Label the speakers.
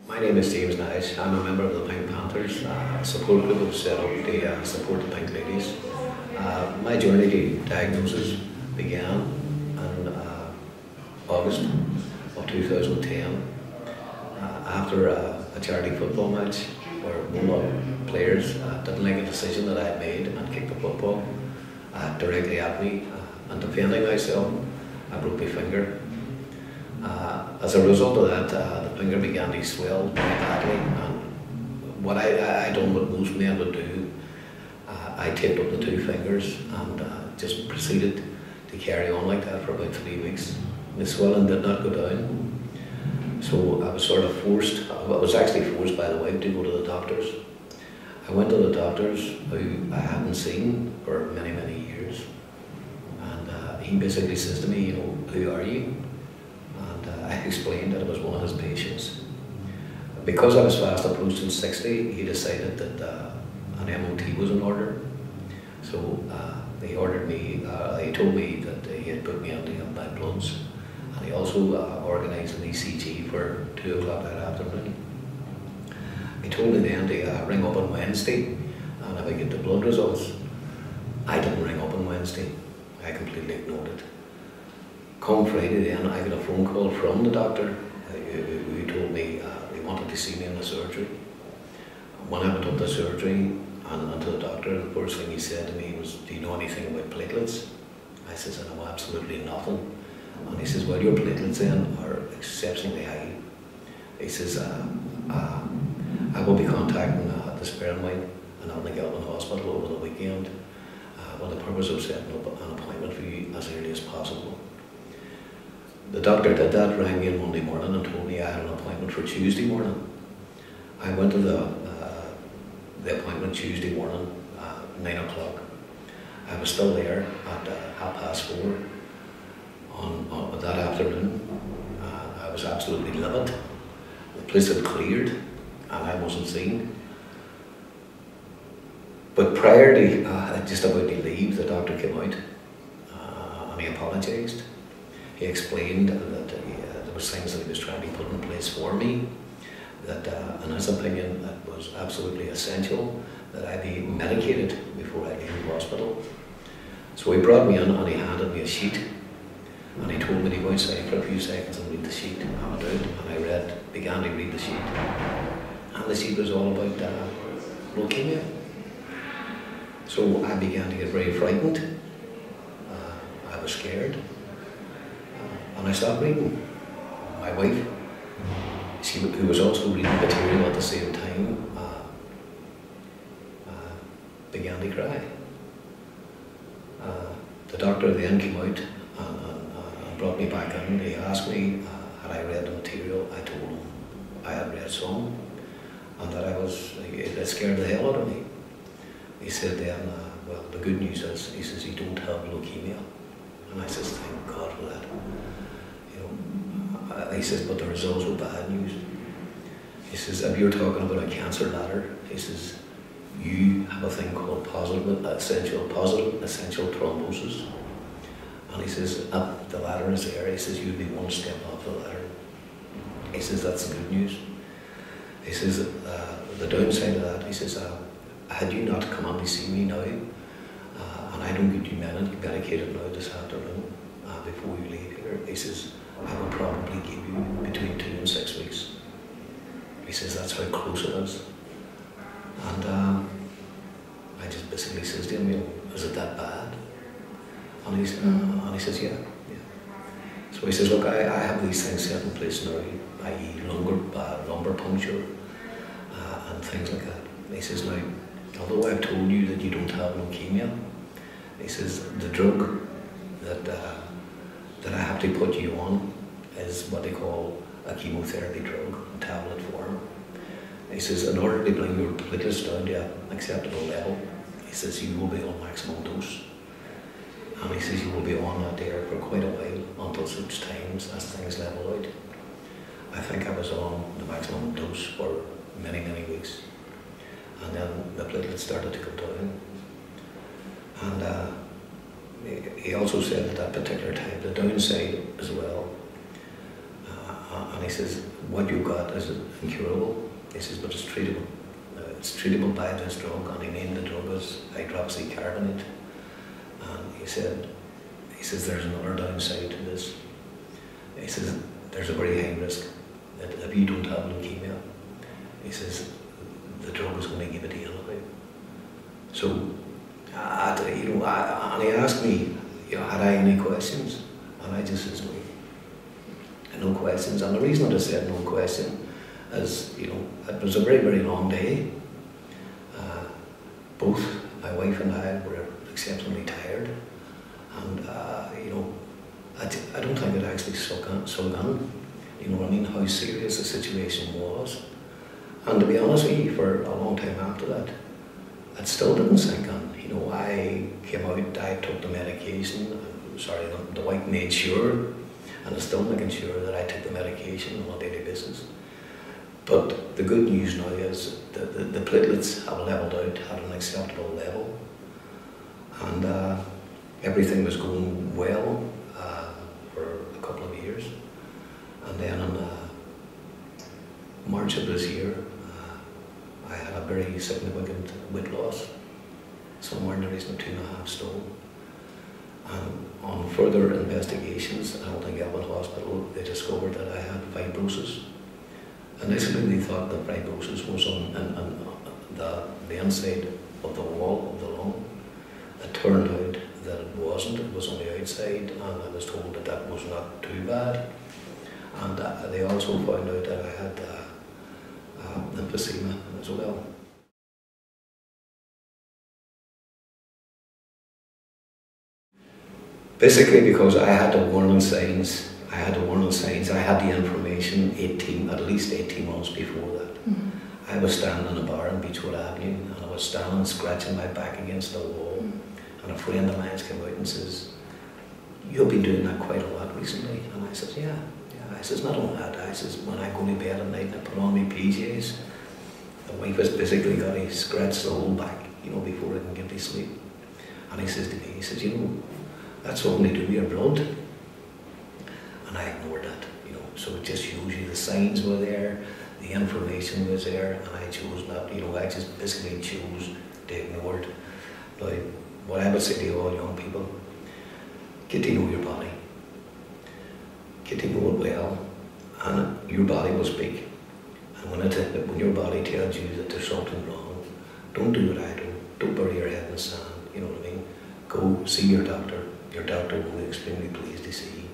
Speaker 1: My name is Nash. I'm a member of the Pink Panthers, a support group that was set up to support the Pink Ladies. My journey to diagnosis began in August of 2010 after a charity football match where one of the players didn't like a decision that I had made and kicked the football directly at me. And defending myself, I broke my finger. As a result of that, the finger began to swell very badly, and what I done what most men would do, I taped up the two fingers and just proceeded to carry on like that for about 3 weeks. The swelling did not go down, so I was sort of forced, I was actually forced by the wife to go to the doctors. I went to the doctors who I hadn't seen for many, many years, and he basically says to me, you know, who are you? I explained that I was one of his patients. Because I was fast approaching 60, he decided that an MOT was in order. So he ordered me, he told me that he had put me on to get my bloods, and he also organised an ECG for 2 o'clock that afternoon. He told me then to ring up on Wednesday, and if I get the blood results. I didn't ring up on Wednesday, I completely ignored it. Come Friday then, I got a phone call from the doctor who told me he wanted to see me in the surgery. When I went up to surgery and to the doctor, the first thing he said to me was, do you know anything about platelets? I says, I know absolutely nothing. And he says, well, your platelets then are exceptionally high. He says, I will be contacting the sperm bank and I'll get in hospital over the weekend with the purpose of setting up an appointment for you as early as possible. The doctor did that, rang me on Monday morning and told me I had an appointment for Tuesday morning. I went to the appointment Tuesday morning, 9 o'clock. I was still there at 4:30 on that afternoon. I was absolutely livid. The place had cleared and I wasn't seen. But prior to just about to leave, the doctor came out and he apologised. He explained that there was things that he was trying to put in place for me, that in his opinion it was absolutely essential that I be medicated before I leave the hospital. So he brought me in and he handed me a sheet and he told me to go outside for a few seconds and read the sheet. I went out and I began to read the sheet, and the sheet was all about leukemia. So I began to get very frightened. I was scared. And I stopped reading. My wife, who was also reading material at the same time, began to cry. The doctor then came out and brought me back in. He asked me, had I read the material? I told him I had read some, and that it scared the hell out of me. He said then, well, the good news is, he says, you don't have leukemia. And I says, thank God for that. He says, but the results were bad news. He says, if you're talking about a cancer ladder, he says, you have a thing called essential thrombosis. And he says, if the ladder is there, he says, you'll be one step off the ladder. He says, that's the good news. He says, the downside of that, he says, had you not come on to see me now, and I don't get you medicated now this afternoon, before you leave here, he says, I would probably give you between 2 and 6 weeks. He says, that's how close it is. And I just basically says to him, you know, is it that bad? And he says, yeah. So he says, look, I have these things set in place now, i.e. lumbar puncture and things like that. He says, now, although I've told you that you don't have leukemia, he says, the drug that I have to put you on is what they call a chemotherapy drug in tablet form. He says, in order to bring your platelets down to an acceptable level, he says, you will be on maximum dose. And he says, you will be on that there for quite a while until such times as things level out. I think I was on the maximum dose for many, many weeks. And then the platelets started to come down. And he also said at that particular time, the downside as well, and he says, what you've got is incurable. He says, but it's treatable. It's treatable by this drug, and he named the drug as hydroxycarbonate. And he says, there's another downside to this. He says, there's a very high risk that if you don't have leukemia, he says, the drug is going to give it to you anyway. So, and he asked me, had I any questions? And I just says, no questions. And the reason I said no question is, it was a very, very long day. Both my wife and I were exceptionally tired. And, I don't think it actually sunk in, you know what I mean, how serious the situation was. And to be honest with you, for a long time after that, it still didn't sink in. I came out, I took the medication, the wife made sure, and is still making sure that I took the medication on a daily basis. But the good news now is that the platelets have leveled out at an acceptable level, and everything was going well for a couple of years. And then in March of this year, I had a very significant weight loss, somewhere in the region of 2.5 stone. And on further investigations at Elgin Hospital, they discovered that I had fibrosis. Initially, they thought that fibrosis was on the inside of the wall of the lung. It turned out that it wasn't, it was on the outside, and I was told that that was not too bad. And they also found out that I had emphysema as well. Basically, because I had the warning signs, I had the information at least 18 months before that.
Speaker 2: Mm-hmm.
Speaker 1: I was standing in a bar on Beechwood Avenue, and I was standing scratching my back against the wall, and a friend of mine came out and says, "You've been doing that quite a lot recently." And I says, yeah. I says, not only that, I says, when I go to bed at night and I put on my PJs, the wife has basically got to scratch the whole back, before I can get to sleep. And he says to me, that's only to do your blood. And I ignored that, so it just shows you the signs were there, the information was there, and I chose not, I just basically chose to ignore it. Now, what I would say to all young people, get to know your body. Get to know it well, and your body will speak. And when your body tells you that there's something wrong, don't do what I do. Don't bury your head in the sand, you know what I mean? Go see your doctor. Your doctor will be extremely pleased to see you.